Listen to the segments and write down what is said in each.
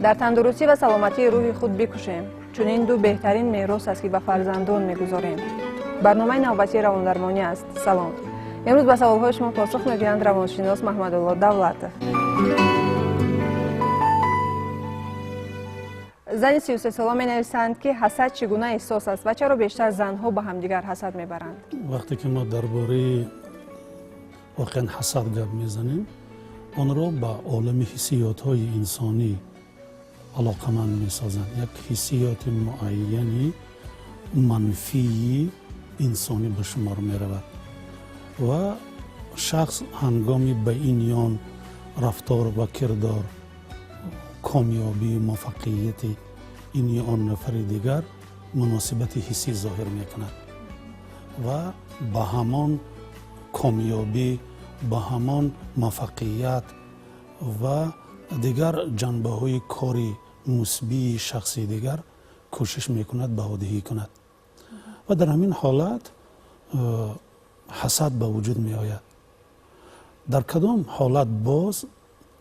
در تندرستی و سلامتی روح خود بکوشیم، چون این دو بهترین میراث است که به فرزندان میگذاریم. برنامه نوبتی رواندرمانی است. سلام. امروز به سوالهای شما پاسخ می‌دهند روانشناس محمد الله دولت. زن 33 ساله می‌نویسند که حسد چگونه احساس است و چرا بیشتر زنها به همدیگر حسد می‌برند؟ وقتی که ما درباره واقعا حسد گپ میزنیم، آن را به عالم حسیات‌های انسانی علاقمند می‌سازند. یک حسیات معینی منفی انسانی به شمار می‌رود و شخص هنگامی به این یان رفتار و کردار کامیابی موفقیت این یا آن نفر دیگر مناسبت حسی ظاهر می‌کند و به همان کامیابی، به همان موفقیت و دیگر جنبه‌های کاری مثبت شخصی دیگر کوشش می‌کند بهادهی کند و در همین حالت حسد به وجود می‌آید. در کدام حالت باز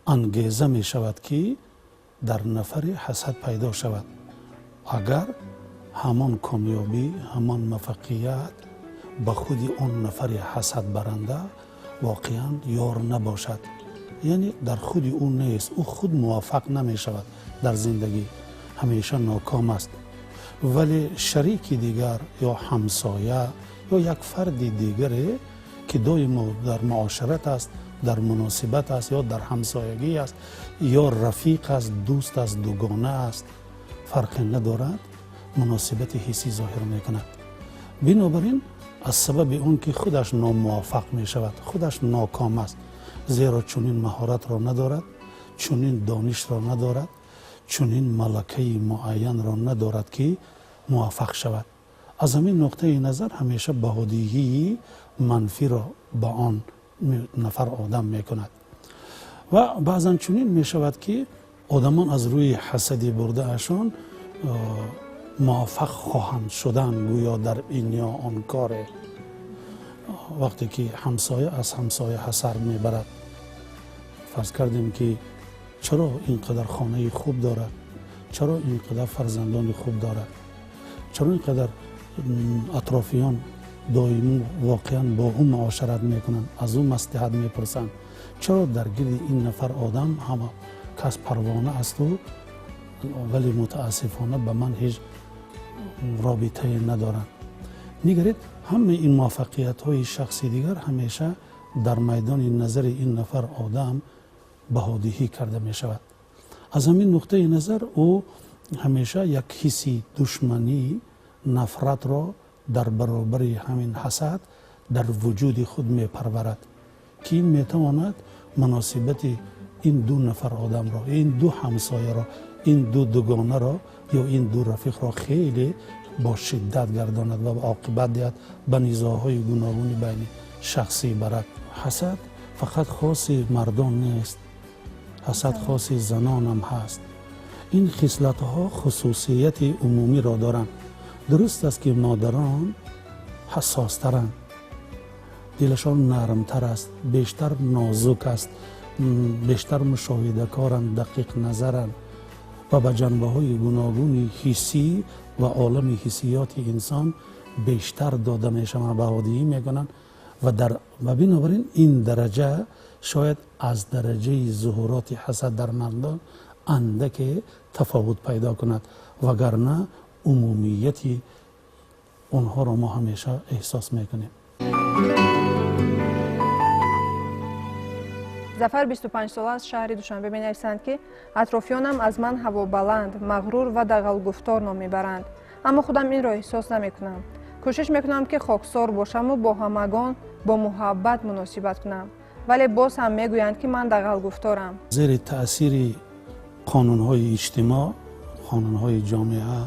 انگیزه می‌شود که در نفر حسد پیدا شود؟ اگر همان کامیابی، همان موفقیت به خود آن نفر حسد برنده واقعا یار نباشد، یعنی در خود او نیست، او خود موفق نمی شود در زندگی، همیشه ناکام است، ولی شریک دیگر یا همسایه یا یک فرد دیگری که دائما در معاشرت است، در مناسبت است یا در همسایگی است یا رفیق است، دوست است، دوگانه است، فرقی ندارد، مناسبت حسی ظاهر میکند. بنابراین از سبب اون که خودش ناموفق می شود، خودش ناکام است، زیرا چنین مهارت را ندارد، چنین دانش را ندارد، چنین ملکه معین را ندارد که موفق شود. از همین نقطه نظر همیشه بهادهی منفی را با آن نفر آدم می کند و بعضا چنین می شود که آدمان از روی حسدی برده اشان موفق خواهند شدن گویا در این یا آن کار. وقتی که همسایه از همسایه حسد می برد، فرض کردیم که چرا اینقدر خانه خوب دارد، چرا اینقدر فرزندان خوب دارد، چرا اینقدر اطرافیان دائما واقعا با اون معاشرت میکنن، از اون مصلحت میپرسن، چرا در گرد این نفر آدم همه کس پروانه است و ولی متاسفانه به من هیچ رابطه ندارن. نگرید همه این موفقیت های شخصی دیگر همیشه در میدان نظر این نفر آدم بهادهی کرده می شود. از همین نقطه نظر او همیشه یک حسی دشمنی، نفرت را در برابر همین حسد در وجود خود می پرورد که این می تواند مناسبت این دو نفر آدم را، این دو همسایه را، این دو دوگانه را یا این دو رفیق را خیلی با شدت گرداند و عاقبت دهد به نزاع‌های گوناگون بین شخصی برد. حسد فقط خاص مردان نیست، حسد خاص زنان هم هست. این خصلت‌ها خصوصیت عمومی را دارند. درست است که مادران حساسترند، دلشان نرمتر است، بیشتر نازک است، بیشتر مشاهده کارند، دقیق نظرند و به جنبه‌های گوناگون حسی و عالم حسیات انسان بیشتر داده میشوند، بهادهی میکنند و بنابراین این درجه شاید از درجه ظهورات حسد در مردان اندک تفاوت پیدا کند، وگرنه عمومیت اونها را ما همیشه احساس میکنیم. ظفر 25 ساله از شهر دوشنبه می‌نویسند که اطرافیانم از من هوابلند، مغرور و دغل گفتار نام میبرند، اما خودم این را احساس نمیکنم. کوشش میکنم که خاکسار باشم و با همگان با محبت مناسبت کنم، ولی باز هم میگویند که من دغل گفتارم. زیر تأثیر قانون‌های اجتماع، قانون‌های جامعه،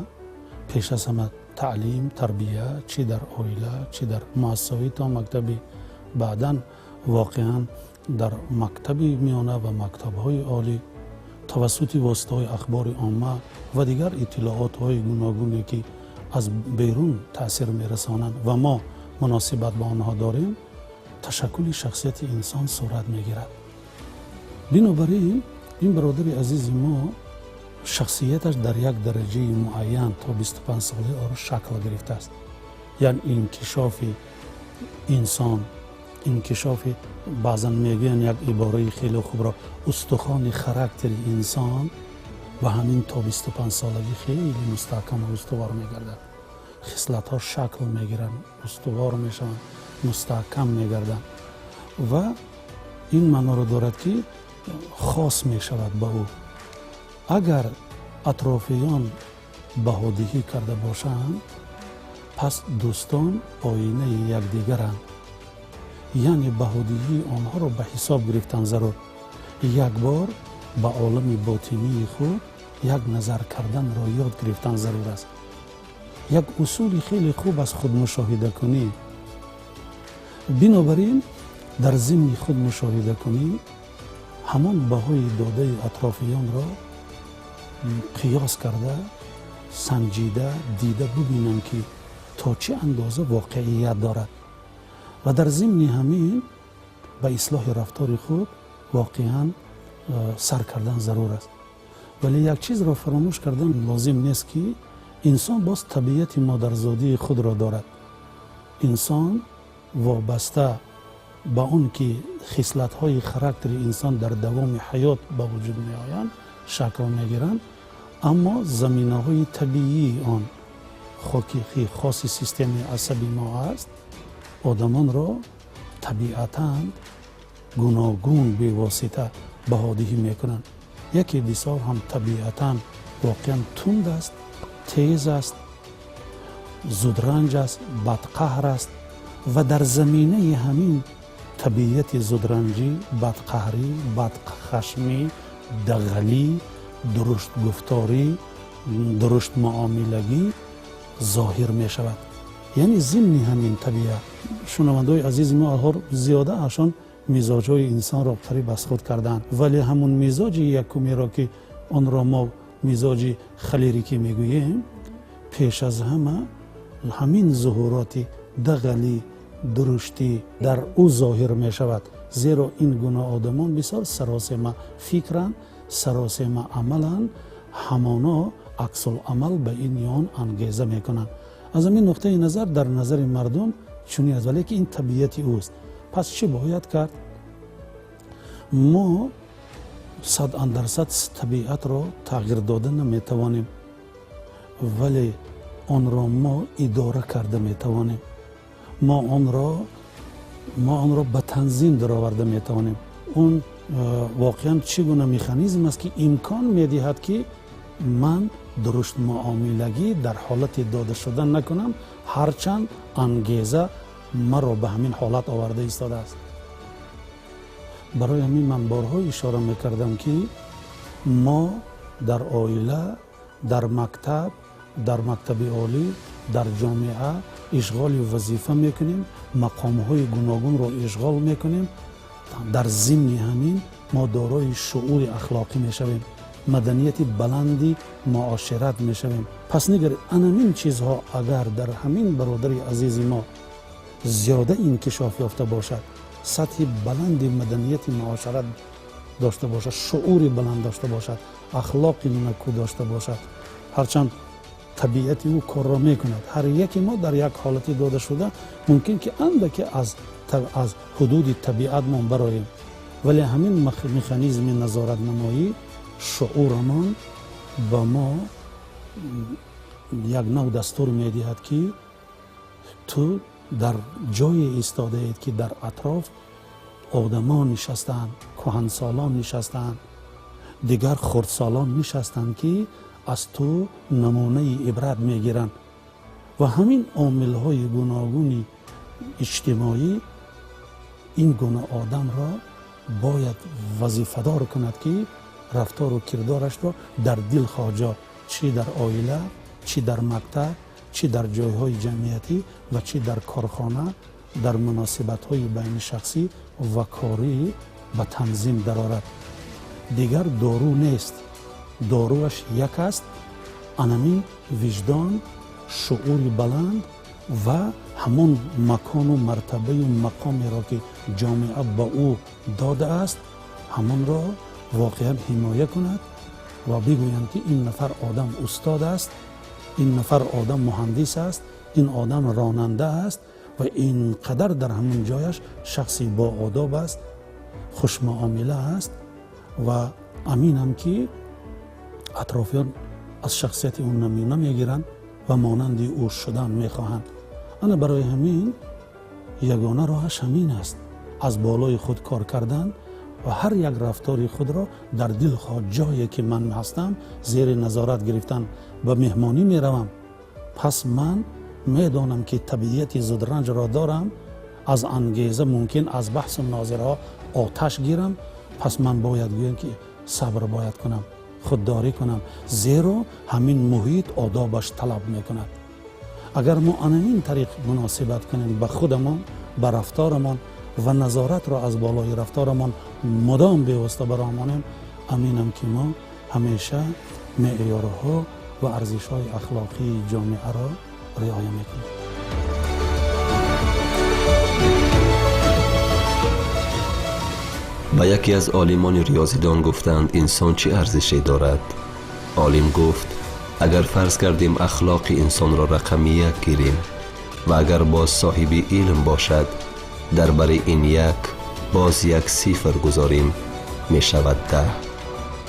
پیش از همه تعلیم، تربیت، چی در عائله، چی در مؤسسه تا مکتبی، بعداً واقعاً در مکتبی میانه و مکتب‌های عالی توسط واسطه‌های اخبار عامه و دیگر اطلاعات‌های گوناگونی که از بیرون تأثیر می‌رسانند و ما مناسبت با آنها داریم، تشکل شخصیت انسان صورت می‌گیرد. بنابراین این برادر عزیز ما شخصیتش در یک درجه معین تا 25 ساله او شکل گرفته است. یعنی انکشاف انسان، انکشاف، بعضا میگن یک عباره خیلی خوب را، استخوان خاراکتر انسان و همین تا 25 سالگی خیلی مستحکم و استوار میگردد. خصلت ها شکل میگیرن، استوار میشن، مستحکم میگردن و این معنا را دارد که خاص میشود به او. اگر اطرافیان بهادهی کرده باشند پس دوستان آینه یکدیگرند، یعنی بهادهی آنها را به حساب گرفتن ضرور. یک بار به عالم باطنی خود یک نظر کردن را یاد گرفتن ضرور است. یک اصول خیلی خوب از خود مشاهده کنی، بنابراین در ضمن خود مشاهده کنی همان بهای داده اطرافیان را قیاس کرده، سنجیده، دیده ببینم که تا چه اندازه واقعیت دارد و در ضمن همین به اصلاح رفتار خود واقعا سر کردن ضرور است. ولی یک چیز را فراموش کردن لازم نیست که انسان باز طبیعت مادرزادی خود را دارد. انسان وابسته به اون که خصلت های خاراکتر انسان در دوام حیات به وجود می آیند شکل می گیرند، اما زمینه های طبیعی آن خاکی خاص سیستم عصبی ما است. آدمان را طبیعتاً گوناگون به واسطه بهادهی می کنند. یکی بسیار هم طبیعتاً واقعا تند است، تیز است، زودرنج است، بدقهر است و در زمینه همین طبیعت زودرنجی، بدقهری، بدخشمی، دغلی، درشت گفتاری، درشت معاملگی ظاهر می شود. یعنی ضمن همین طبیعت شنوندای عزیز ما زیاده اشان مزاج های انسان را قریب از خود کردند، ولی همون مزاج یکمی را که آن را ما مزاج خلیریکی میگوییم، پیش از همه همین ظهورات دغلی، درشتی در او ظاهر می شود. زیرا این گونه آدمان بسیار سراسیمه فکرند، سراسیمه عملند، همانا عکس العمل به این یان انگیزه می کنند. از این نقطه نظر در نظر مردم چونی است، ولی که این طبیعت اوست. پس چه باید کرد؟ ما 100% طبیعت را تغییر داده نمی توانیم، ولی آن را ما اداره کرده می توانیم. ما آن را به تنظیم درآورده می توانیم. اون واقعا چگونه مکانیزم است که امکان می دهد که من درشت معاملگی در حالت داده شدن نکنم، هرچند انگیزه مرا به همین حالت آورده ایستاده است. برای همین من بارها اشاره میکردم که ما در عائله، در مکتب، در مکتب عالی، در جامعه اشغال وظیفه میکنیم، مقامهای گوناگون را اشغال میکنیم. در ضمن همین ما دارای شعور اخلاقی میشویم، مدنیت بلندی معاشرت میشویم. پس نگر این چیزها اگر در همین برادر عزیز ما زیاده انکشاف یافته باشد، سطح بلند مدنیت معاشرت داشته باشد، شعور بلند داشته باشد، اخلاق نکو داشته باشد، هرچند طبیعت او کار را میکند. هر یکی ما در یک حالتی داده شده ممکن که اندکی از حدود طبیعت ما براییم، ولی همین مکانیزم نظارت نمایی شعورمان با ما یک نوع دستور میدهد که تو در جای ایستاده اید که در اطراف آدمان نشستند، کهنسالان نشستند، دیگر خردسالان نشستند که از تو نمونه عبرت میگیرند و همین عامل‌های گوناگون اجتماعی این گونه آدم را باید وظیفه‌دار کند که رفتار و کردارش را در دل خواجا، چی در عائله، چی در مکتب، چی در جایهای جمعیتی و چی در کارخانه، در مناسبت‌های بین شخصی و کاری به تنظیم درآورد. دیگر دارو نیست، داروش یک است، انمی وجدان، شعور بلند و همون مکان و مرتبه و مقامی را که جامعه با او داده است همون را واقعا حمایت کند و بگویند که این نفر آدم استاد است، این نفر آدم مهندس است، این آدم راننده است و اینقدر در همون جایش شخصی با آداب است، خوش معامله است و امینم که اطرافیان از شخصیت اون نمونه میگیرند و مانند او شدن میخواهند. انا برای همین یگانه راهش همین است، از بالای خود کار کردن و هر یک رفتاری خود را در دل خود جایی که من هستم زیر نظارت گرفتن. به مهمانی میروم، پس من میدانم که طبیعت زودرنج را دارم، از انگیزه ممکن از بحث و مناظره آتش گیرم، پس من باید گویم که صبر باید کنم، خودداری کنم، زیرا همین محیط آدابش طلب میکند. اگر ما این طریق مناسبت کنیم به خودمان، به رفتارمان و نظارت را از بالای رفتارمان مدام بیوسته برامانیم، امینم که ما همیشه معیارها و ارزش‌های اخلاقی جامعه را رعایت میکنیم. با یکی از عالمان ریاضیدان گفتند انسان چه ارزشی دارد؟ عالم گفت اگر فرض کردیم اخلاق انسان را رقم 1 گیریم و اگر باز صاحب علم باشد درباره این یک باز 1 صفر گذاریم می شود 10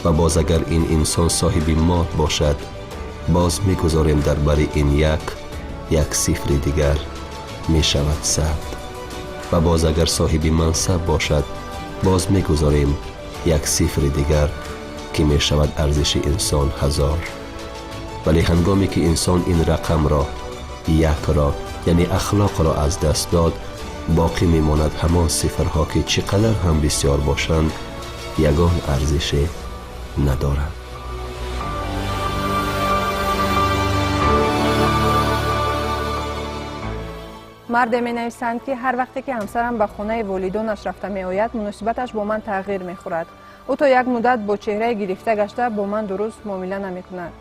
و باز اگر این انسان صاحب مال باشد باز می گذاریم درباره این یک صفر دیگر می شود 100 و باز اگر صاحب منصب باشد باز می گذاریم 1 صفر دیگر که می شود ارزش انسان 1000. ولی هنگامی که انسان این رقم را 1 را یعنی اخلاق را از دست داد، باقی می ماند همان صفرها که چقدر هم بسیار باشند یگان ارزش ندارند. مرد می نویسند که هر وقتی که همسرم به خانه والدانش رفته می آید مناسبتش با من تغییر می خورد. او تا یک مدت با چهره گرفته گشته با من درست معامله نمی کند.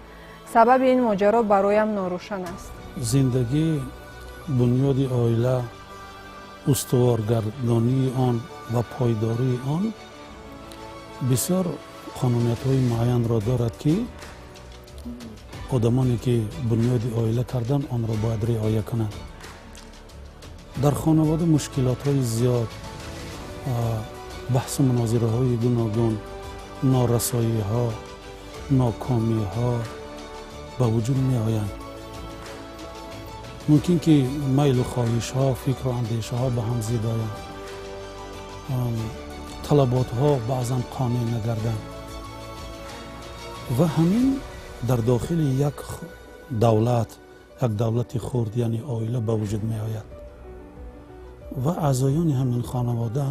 سبب این ماجرا برایم ناروشن است. زندگی بنیاد عائله، استوارگردانی آن و پایداری آن بسیار قانونیت‌های معین را دارد که آدمانی که بنیاد عائله کردن آن را باید رعایت کنند. در خانواده مشکلات‌های زیاد، بحث و مناظره‌های گوناگون، نارسایی‌ها، ناکامی‌ها به وجود می‌آیند. ممکن که میل و خواهش‌ها، فکر و اندیشه‌ها به هم زیاد آیند. طلبات‌ها بعضاً قانع نگردند و همین در داخل یک دولت خرد یعنی عائله به وجود می‌آید. و اعضایان همین خانواده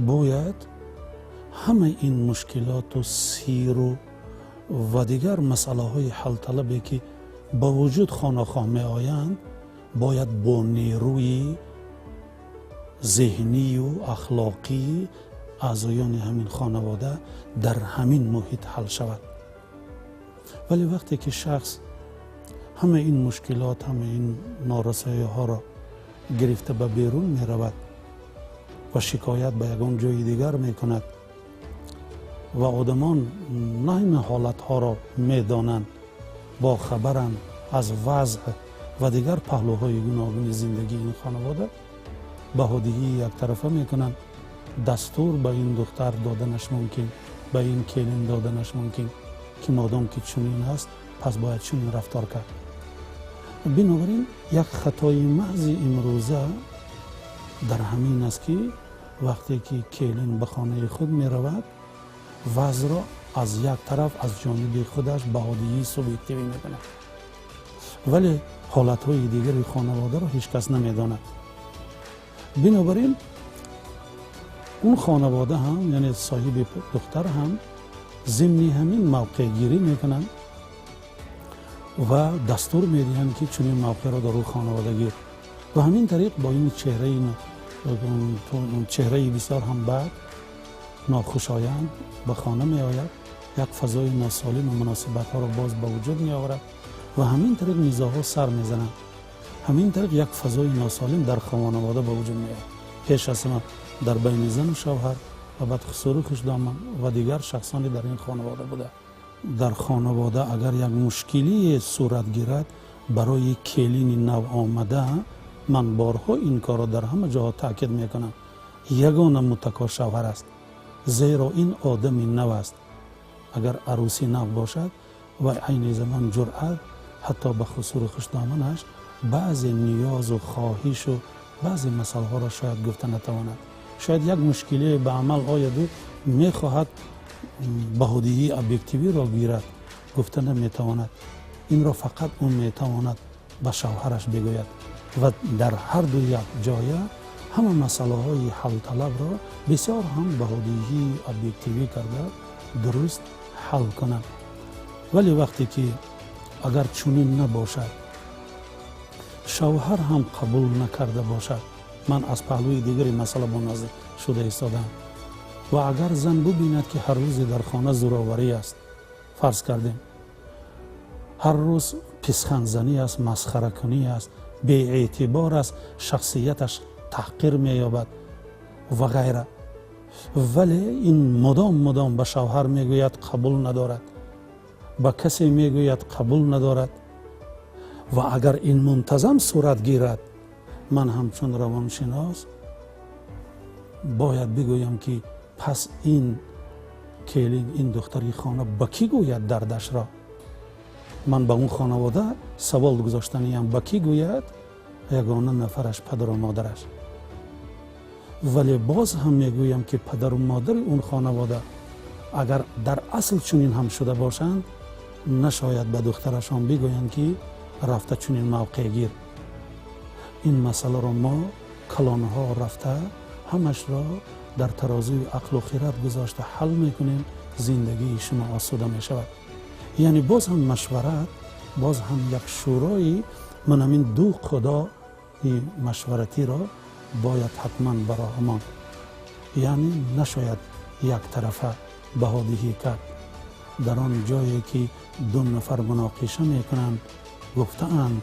باید همه این مشکلات و سیر و دیگر مسئله های حل طلبی که با وجود خانه‌خواه می آیند باید با نیروی ذهنی و اخلاقی اعضایان همین خانواده در همین محیط حل شود. ولی وقتی که شخص همه این مشکلات، همه این نارسایی ها را گرفته به بیرون می رود و شکایت به یکان جای دیگر می کند و آدمان نه این حالت ها را می دانند، با خبرند از وضع و دیگر پهلوهای گوناگون زندگی این خانواده، بهادگی یک طرفه می کنند. دستور به این دختر دادنش ممکن، به این کلین دادنش ممکن که مادام که چنین است پس باید چنین رفتار کرد. بنابراین یک خطای محض امروزه در همین است که وقتی که کلین به خانه خود می رود وضع را از یک طرف از جانب خودش بهادگی سوبیکتیوی می کند، ولی حالت های دیگر خانواده را هیچ کس نمی داند. بنابراین اون خانواده هم یعنی صاحب دختر هم ضمن همین موقع گیری می کنند و دستور می دهند که چنین موقع را در او خانواده گیر و همین طریق با این چهره بسیار هم بد ناخوشایند به خانه می آید، یک فضای ناسالم و مناسبت ها را باز به وجود می آورد و همین طریق نیزاها سر می زنند. همین طریق یک فضای ناسالم در خانواده به وجود می آید، پیش از همه در بین زن و شوهر و بعد خسرو خوشدامن و دیگر شخصانی در این خانواده بوده در خانواده اگر یک مشکلی صورت گیرد برای کلین نو آمده، من بارها این کار را در همه جاها تاکید میکنم، یگانه متکا شوهر است، زیرا این آدمی نو است. اگر عروسی نو باشد و عین زمان جرأت حتی به خصوص خوشدامنش بعضی نیاز و خواهش و بعضی مسئله ها را شاید گفته نتواند. شاید یک مشکلی به عمل آید و میخواهد بهودی ابجکتیوی را گیرد، گفته نمیتواند. این را فقط اون میتواند به شوهرش بگوید و در هر دو یک جایه همه مسئله های حل طلب را بسیار هم بهودی ابجکتیوی کرده درست حل کنند. ولی وقتی که اگر چنین نباشد، شوهر هم قبول نکرده باشد، من از پهلوی دیگری مسئله مناظر شده ایستادم، و اگر زن ببیند که هر روز در خانه زورآوری است، فرض کردیم هر روز پسخند زنی است، مسخره کنی است، بی اعتبار است، شخصیتش تحقیر می‌یابد و غیره، ولی این مدام به شوهر میگوید قبول ندارد، به کسی میگوید قبول ندارد، و اگر این منتظم صورت گیرد، من همچون روانشناس باید بگویم که پس این کلین، این دختری خانه به کی گوید دردش را؟ من به اون خانواده سوال گذاشتنیم، به کی گوید؟ یگانه نفرش پدر و مادرش. ولی باز هم میگویم که پدر و مادر اون خانواده اگر در اصل چنین هم شده باشند، نشاید به دخترشان بگویند که رفته چنین موقع گیر. این مسئله را ما کلانها رفته همش را در ترازوی عقل و خرد گذاشته حل میکنیم، زندگی شما آسوده میشود. یعنی باز هم مشورت، باز هم یک شورای، من همین دو خدا مشورتی را باید حتما براهمان، یعنی نشاید یک طرفه بهادهی کرد. در آن جایی که دو نفر مناقشه میکنند، گفتند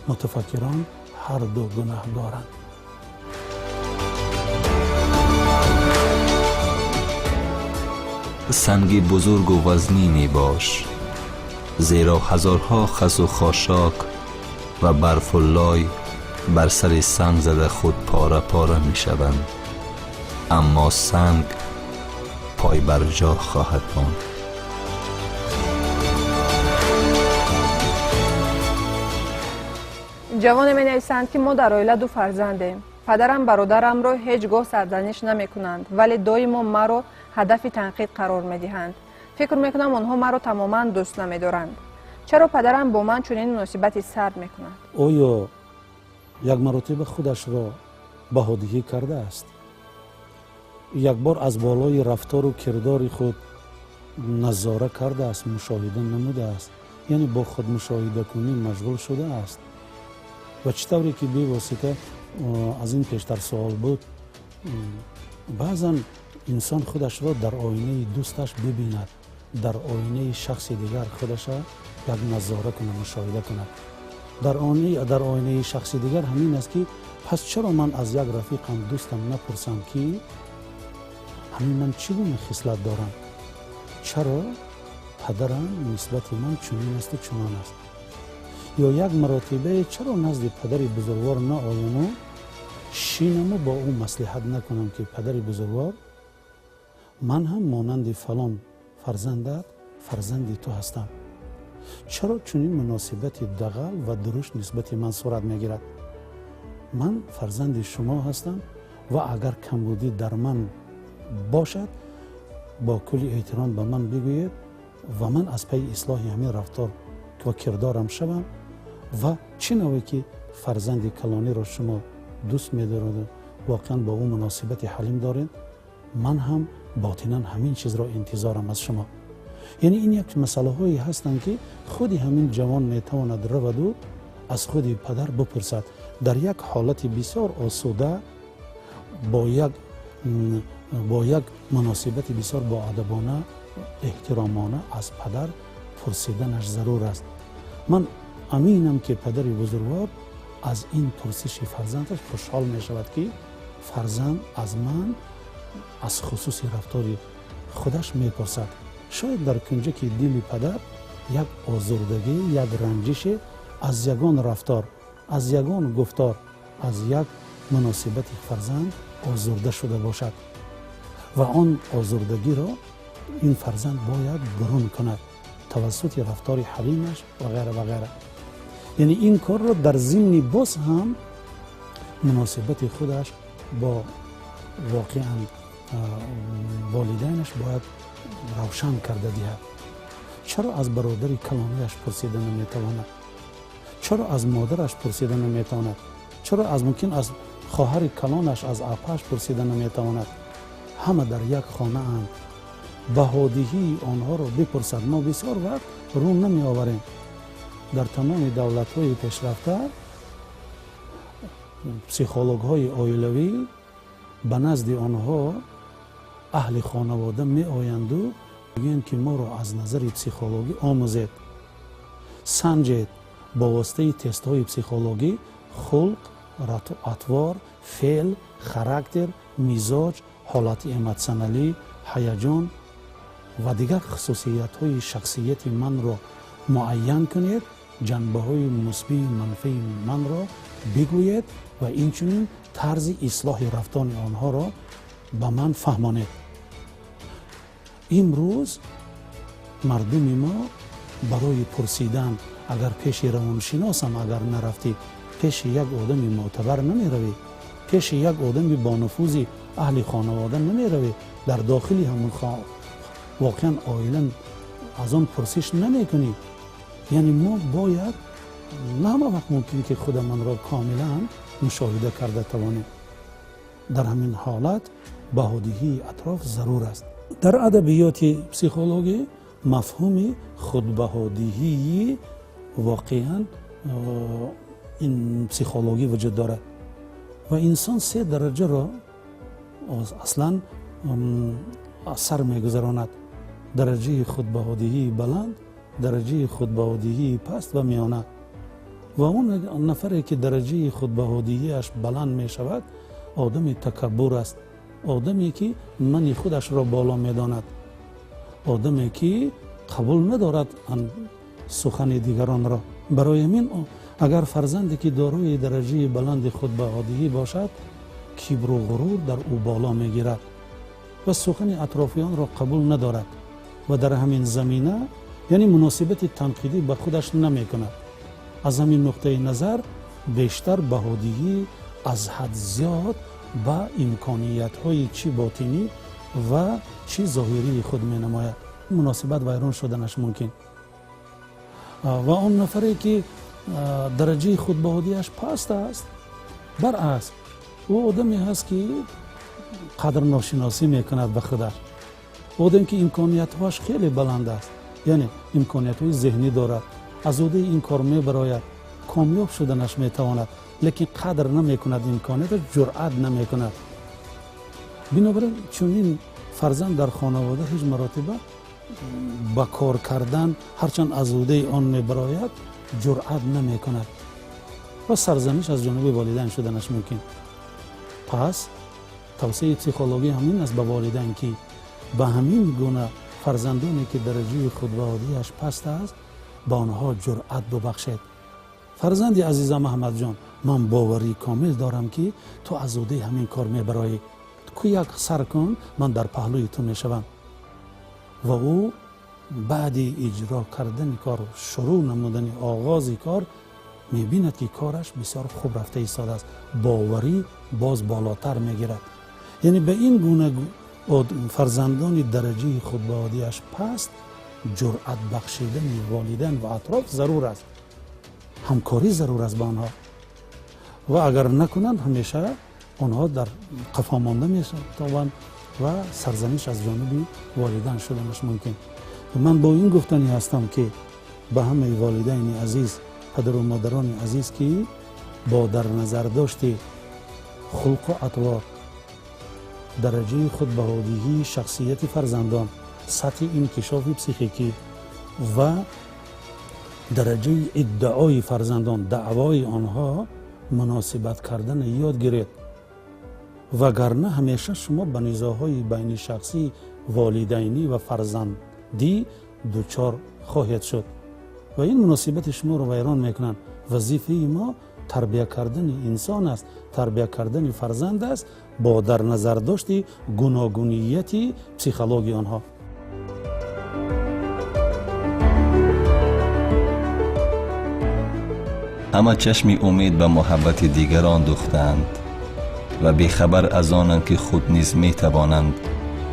متفکران هر دو گناهگارند. سنگ بزرگ و وزنی باش، زیرا هزارها خس و خاشاک و برف و لای بر سر سنگ زده خود پاره پاره می شوند، اما سنگ پای بر جا خواهد ماند. جوان می نویسند که ما در عائله دو فرزندیم. پدرم برادرم را هیچگاه سرزنش نمی کنند، ولی دائما مرا هدف تنقید قرار می دهند. فکر می کنم آنها مرا تماما دوست نمی دارند. چرا پدرم با من چنین مناسبتی سرد می کند؟ آیا یک مرتبه خودش را بهادهی کرده است؟ یک بار از بالای رفتار و کردار خود نظاره کرده است، مشاهده نموده است، یعنی با خود مشاهده کنی مشغول شده است؟ و چطوری که بی واسطه از این پیشتر سوال بود، بعضا انسان خودش را در آینه دوستش ببیند، در آینه شخص دیگر خودش را یک نظاره کنه، مشاهده کنه. در آینه شخص دیگر همین است که پس چرا من از یک رفیقم دوستم نپرسم که همین من چگونه خصلت دارم؟ چرا پدرم نسبت من چنین است و چنان است؟ یا یک مرتبه چرا نزد پدر بزرگوار نآیم و شینم و با او مصلحت نکنم که پدر بزرگوار، من هم مانند فلان فرزندت فرزند تو هستم. چرا چنین مناسبت دغل و درشت نسبت من صورت میگیرد؟ من فرزند شما هستم و اگر کمبودی در من باشد با کل احترام به من بگوید و من از پی اصلاح همین رفتار و کردارم شوم. و چه نوعی که فرزند کلانی را شما دوست می‌دارید و واقعا با اون مناسبت حلیم دارید، من هم باطنا همین چیز را انتظارم از شما. یعنی این یک مسئله هایی هستند که خودی همین جوان میتواند رود و از خودی پدر بپرسد، در یک حالت بسیار آسوده با یک مناسبت بسیار با ادبانه احترامانه از پدر پرسیدنش ضرور است. من امینم که پدر بزرگوار از این پرسش فرزندش خوشحال می شود که فرزند از من از خصوصی رفتاری خودش می پرسد. شاید در کنجه که دل پدر یک آزردگی، یک رنجش از یگان رفتار، از یگان گفتار، از یک مناسبت فرزند آزرده شده باشد و آن آزردگی را این فرزند باید برون کند توسط رفتار حلیمش و غیره و غیره. یعنی این کار را در ضمن باز هم مناسبت خودش با واقعا والدینش باید روشن کرده دهد. چرا از برادر کلانیش پرسیده نمیتواند؟ چرا از مادرش پرسیده نمیتواند؟ چرا از ممکن از خواهر کلانش، از اپاش پرسیده نمیتواند؟ همه در یک خانه اند. بهادیهی آنها را بپرسد. ما بسیار وقت رو نمی آوریم. در تمام دولت های پیشرفته پسیخولوگ های عائلوی به نزد آنها اهل خانواده می آیند و میگن که ما را از نظر پسیخولوژی آموزید، سنجید با واسطه تست های پسیخولوژی خلق، اطوار، فعل، خاراکتر، مزاج، حالت ایموشنالی، هیجان و دیگر خصوصیت های شخصیت من را معین کنید، جنبه های مثبت منفی من را بگویید و اینچنین طرز اصلاح رفتار آنها را به من فهمانید. امروز مردم ما برای پرسیدن اگر پیش روانشناس هم اگر نرفتی، پیش یک آدم معتبر نمی روی، پیش یک آدم با نفوذ اهل خانواده نمی روی، در داخلی همون واقعا عائلا از آن پرسش نمی کنی. یعنی ما باید نه همه وقت ممکن که خود من را کاملا مشاهده کرده توانیم. در همین حالت بهادیهی اطراف ضرور است. در ادبیات پسیخولوژی مفهوم خودبهادیهی واقعا این پسیخولوژی وجود دارد و انسان 3 درجه را اصلا اثر میگذراند: درجه خودبهادیهی بلند، درجه خودبهادیهی پست و میانه. و اون نفری که درجه خودبهادیهیش بلند می شود آدم تکبر است، آدمی که من خودش را بالا می داند، آدمی که قبول ندارد سخن دیگران را. برای من اگر فرزندی که داروی درجه بلند خودبهادیهی باشد، کبر و غرور در او بالا می گیرد و سخن اطرافیان را قبول ندارد و در همین زمینه یعنی مناسبت تنقیدی به خودش نمی کند. از همین نقطه نظر بیشتر بهادیهی از حد زیاد با امکانیت های چی باطنی و چی ظاهری خود می نماید. مناسبت ویران شدنش ممکن. و اون نفری که درجه خودبهادیش پست است، برعکس او آدمی هست که قدر ناشناسی می کند به خودش. آدمی که امکانیت هاش خیلی بلند است، یعنی امکانیت های ذهنی دارد، از اوده این کار می براید، کامیاب شدنش می تواند، لیکن قدر نمی کند امکانیت، جرأت نمی کند. بنابراین چون فرزند در خانواده هیچ مراتبه با کار کردن هرچند از اوده آن می براید جرأت نمی کند و سرزنش از جانب والدین شدنش ممکن. پس توصیه پسیخولوژی همین است به والدین که به همین گونه فرزندانی که درجه خودبهادیش پست است با آنها جرأت ببخشید. فرزندی عزیزم احمد جان، من باوری کامل دارم که تو از اوده همین کار میبرایی، تو یک سر کن من در پهلوی تو میشوم. و او بعد اجرا کردن کار، شروع نمودن آغاز کار، میبیند که کارش بسیار خوب رفته ایستاده است، باوری باز بالاتر میگیرد. یعنی به این گونه فرزندان درجه خودبهادیش پست جرأت بخشیدن والدین و اطراف ضرور است، همکاری ضرور است با آنها و اگر نکنند همیشه آنها در قفا مانده میشوند و سرزنش از جانب والدین شدنش ممکن. من با این گفتنی هستم که به همه والدین عزیز، پدر و مادران عزیز که با در نظر داشت خلق و اطوار، درجه خودبهادیهی شخصیت فرزندان، سطح انکشاف پسیخیکی و درجه ادعای فرزندان، دعوای آنها مناسبت کردن یاد گیرید. وگرنه همیشه شما به نزاعهای بین شخصی والدینی و فرزند دی دوچار خواهد شد و این مناسبت شما رو ویران میکنند. وظیفه ما تربیت کردن انسان است، تربیت کردن فرزند است با در نظر داشتی گوناگونیت پسیکولوژی آنها. اما چشم امید به محبت دیگران دوختند و بیخبر از آنند که خود نیز می توانند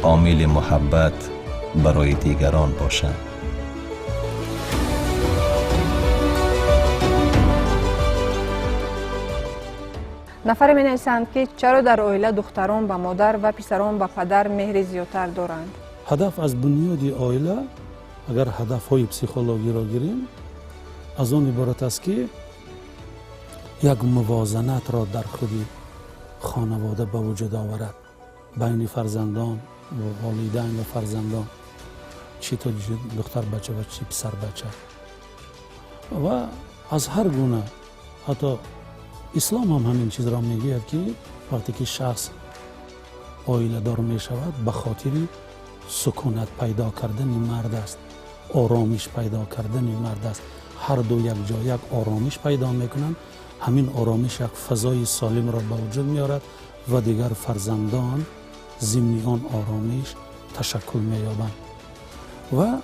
عامل محبت برای دیگران باشند. نفر می نویسند که چرا در عائله دختران به مادر و پسران به پدر مهر زیادتر دارند؟ هدف از بنیاد عائله، اگر هدف های پسیکولوژی را گیریم، از آن عبارت است که یک موازنت را در خود خانواده به وجود آورد بین فرزندان و والدین و فرزندان، چی تو دختر بچه و چی پسر بچه، و از هر گونه. حتی اسلام هم همین چیز را میگوید که وقتی که شخص عائله دار می شود به خاطر سکونت پیدا کردن مرد است، آرامش پیدا کردن مرد است. هر دو یک جا یک آرامش پیدا میکنند، همین آرامش یک فضای سالم را به وجود میارد و دیگر فرزندان ضمن آن آرامش تشکل مییابند و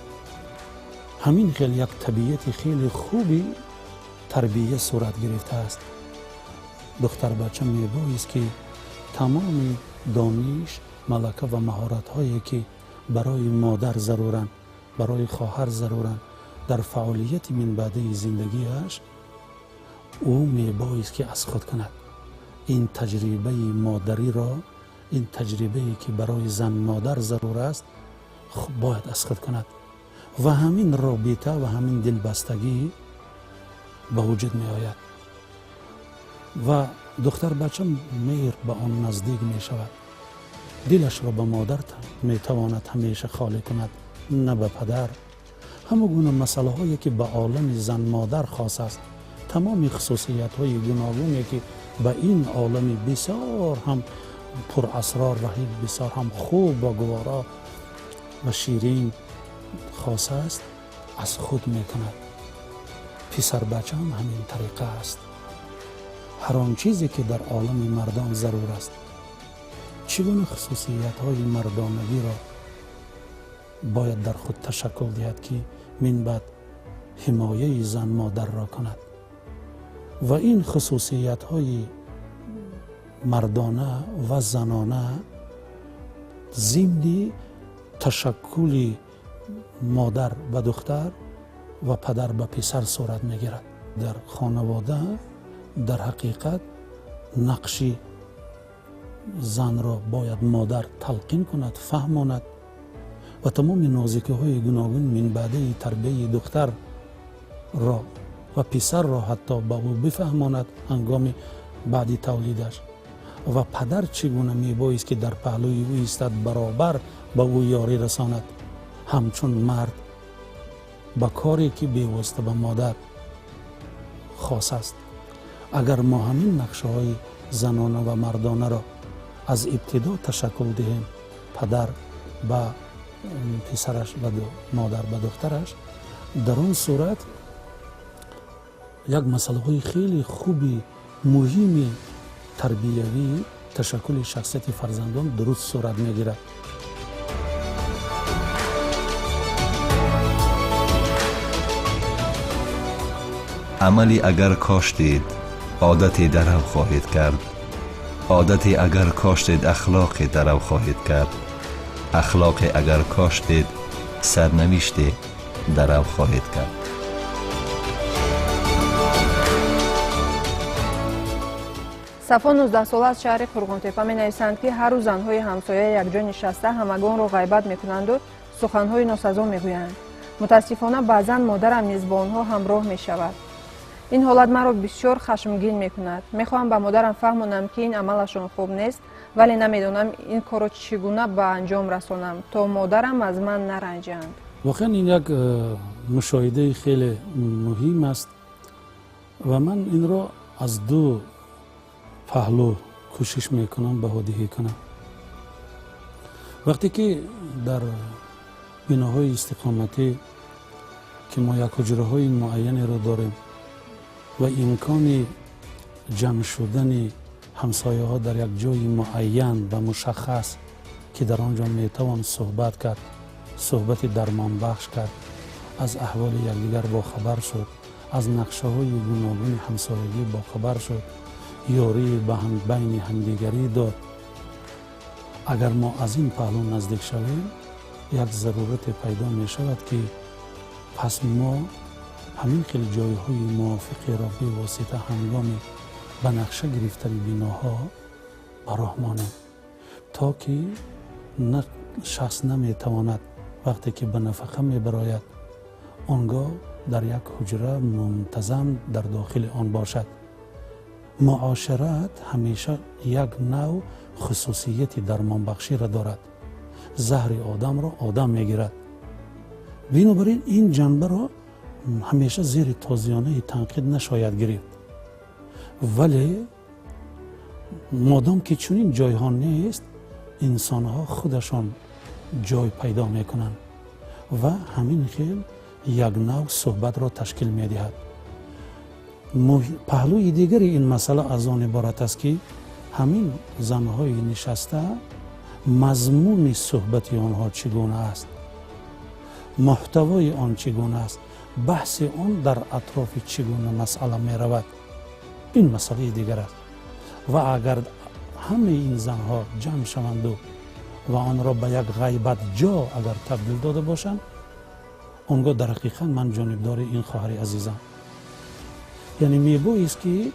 همین خیلی یک طبیعت خیلی خوبی تربیت صورت گرفته است. دختر بچه میبایست که تمام دانش، ملکه و مهارت هایی که برای مادر ضرورن، برای خواهر ضرورن در فعالیت من بعده زندگیش، او میبایست که از خود کند. این تجربه مادری را، این تجربه که برای زن مادر ضرور است، باید از خود کند و همین رابطه و همین دلبستگی به وجود می آید و دختر بچه مهر به آن نزدیک می شود. دلش را به مادر می تواند همیشه خالی کند، نه به پدر. همه گونه مسئله هایی که به عالم زن مادر خاص است، تمام خصوصیت های گوناگونی که به این عالم بسیار هم پر اسرار و بسیار هم خوب و گوارا و شیرین خاص است، از خود می کند. پسر بچه هم همین طریقه است. هر آن چیزی که در عالم مردان ضرور است، چگونه خصوصیت های مردانگی را باید در خود تشکل دهد که من بعد حمایه زن مادر را کند و این خصوصیت های مردانه و زنانه ضمن تشکل مادر به دختر و پدر به پسر صورت میگیرد. در خانواده در حقیقت نقش زن را باید مادر تلقین کند، فهماند و تمام نازکی های گوناگون من بعده تربیت دختر را و پسر را حتی به او بفهماند هنگام بعد تولیدش. و پدر چگونه میبایست که در پهلوی او ایستد، برابر به او یاری رساند، همچون مرد به کاری که بیواسطه به مادر خاص است. اگر ما همین نقشه های زنانه و مردانه را از ابتدا تشکل دهیم، پدر به پسرش و مادر به دخترش، در اون صورت یک مسئله های خیلی خوبی مهمی تربیوی تشکل شخصیت فرزندان درست صورت میگیرد. عملی اگر کاشتید عادتی درو خواهید کرد، عادتی اگر کاشتید اخلاقی درو خواهید کرد، اخلاقی اگر کاشتید سرنوشتی درو خواهید کرد. صفا 19 ساله از شهر قرغن‌تپه می نویسند که هر روز زنهای همسایه یک جا نشسته همگان را غیبت می کنند و سخنهای ناسزا می گویند. متاسفانه بعضا مادرم نیز با آنها همراه می شود. این حالت مرا بسیار خشمگین می کند. می خواهم به مادرم فهمانم که این عملشان خوب نیست، ولی نمیدانم این کار را چگونه به انجام رسانم تا مادرم از من نرنجند. واقعا این یک مشاهده خیلی مهم است و من این را از دو پهلو کوشش میکنم بهادهی کنم. وقتی که در بناهای استقامتی که ما یک حجره های معینی رو داریم و امکان جمع شدن همسایه ها در یک جای معین و مشخص که در آنجا میتوان صحبت کرد، صحبت درمان بخش کرد، از احوال یکدیگر با خبر شد، از نقشه های گوناگون همسایگی با خبر شد، یاری بین همدیگری داد. اگر ما از این پهلو نزدیک شویم یک ضرورت پیدا می شود که پس ما همین خیلی جایهای موافقی را به واسطه هنگام به نقشه گرفتن بناها به راه مانیم تا که شخص نمیتواند وقتی که به نفقه میبراید آنگاه در یک حجره منتظم در داخل آن باشد. معاشرت همیشه یک نوع خصوصیت درمان بخشی را دارد. زهر آدم را آدم میگیرد. بنابراین این جنبه را همیشه زیر تازیانه تنقید نشاید گرفت. ولی مادام که چنین جایها نیست انسان ها خودشان جای پیدا میکنند و همین خیل یک نوع صحبت را تشکیل میدهد. پهلوی دیگری این مسئله از آن عبارت است که همین زنهای نشسته مضمون صحبت آنها چگونه است، محتوای آن چگونه است، بحث آن در اطراف چگونه مسئله می رود، این مسئله دیگر است. و اگر همه این زنها جمع شوند و آن را به یک غیبت جا اگر تبدیل داده باشند آنگاه در حقیقت من جانبدار این خواهر عزیزم. یعنی میبایست که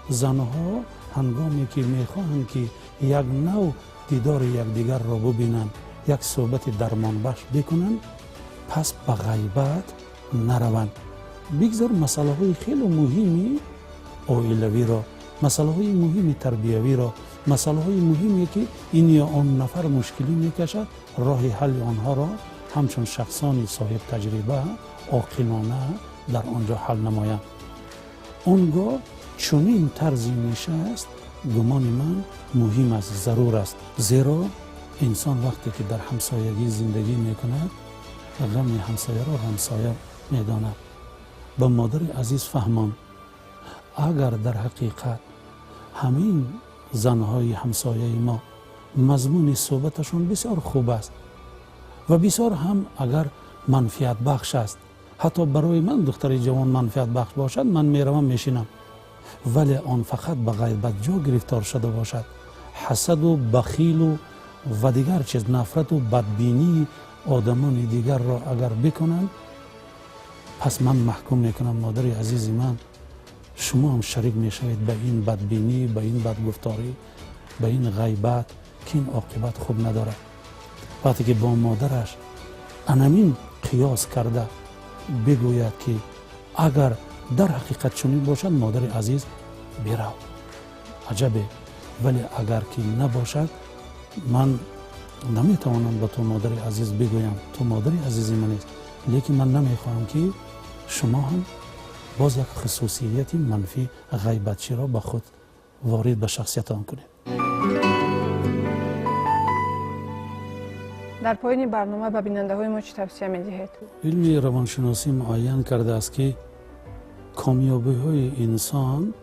زنها هنگامی که میخواهند که یک نوع دیدار یکدیگر را ببینند، یک صحبت درمان بخش بکنند، پس به غیبت نروند. بگذار مسئله های خیلی مهمی عائلوی را، مسئله های مهمی تربیوی را، مسئله های مهمی که این یا آن نفر مشکلی میکشد راه حل آنها را همچون شخصانی صاحب تجربه عاقلانه در آنجا حل نمایند. آنگاه چنین طرزی نشست گمان من مهم است، ضرور است. زیرا انسان وقتی که در همسایگی زندگی میکند غم همسایه را همسایه میداند. به مادر عزیز فهمان اگر در حقیقت همین زنهای همسایه ما مضمون صحبتشون بسیار خوب است و بسیار هم اگر منفعت بخش است، حتی برای من دختر جوان منفعت بخش باشد من میروم میشینم، ولی آن فقط به غیبت جا گرفتار شده باشد، حسد و بخیل و دیگر چیز، نفرت و بدبینی آدمان دیگر را اگر بکنند، پس من محکوم میکنم مادر عزیز من شما هم شریک میشوید به این بدبینی، به این بدگفتاری، به این غیبت که این عاقبت خوب ندارد. وقتی که با مادرش انمین قیاس کرده بگوید که اگر در حقیقت چنین باشد مادر عزیز برو، عجبه، ولی اگر که نباشد من نمیتوانم به تو مادر عزیز بگویم تو مادر عزیز من است، لیکن من نمیخواهم که شما هم باز یک خصوصیت منفی غیبتچی را به خود وارد به شخصیت آن کنید. در پایان برنامه به بیننده های ما چه توصیه می‌دهید؟ علم روانشناسی معین کرده است که کامیابی های انسان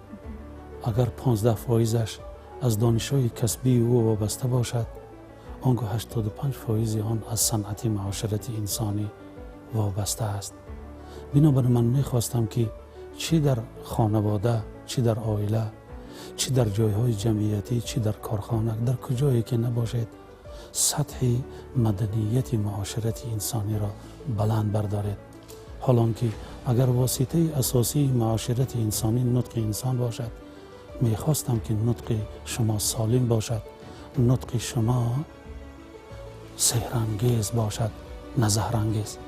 اگر 15% از دانش‌های کسبی او وابسته باشد، آنگاه 85% آن از صنعت معاشرتی انسانی وابسته است. بنابراین من میخواستم که چی در خانواده، چی در عائله، چی در جایهای جمعیتی، چی در کارخانه، در کجایی که نباشد سطح مدنیت معاشرتی انسانی را بلند بردارید. حالان که اگر واسطه اساسی معاشرت انسانی نطق انسان باشد، میخواستم که نطق شما سالم باشد، نطق شما سحرانگیز باشد، نه زهرانگیز.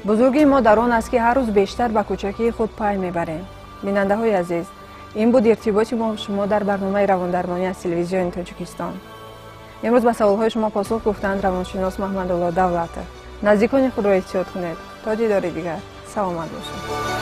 بزرگی ما در آن است که هر روز بیشتر به کوچکی خود پای میبریم. بیننده های عزیز، این بود ارتباطی ما شما در برنامه رواندرمانی از تلویزیون تاجیکستان. امروز به سوالهای شما پاسخ گفتند روانشناس محمد الله دولت. نزدیکان خود را احتیاط کنید. تا دیدار دیگر، سلامت باشید.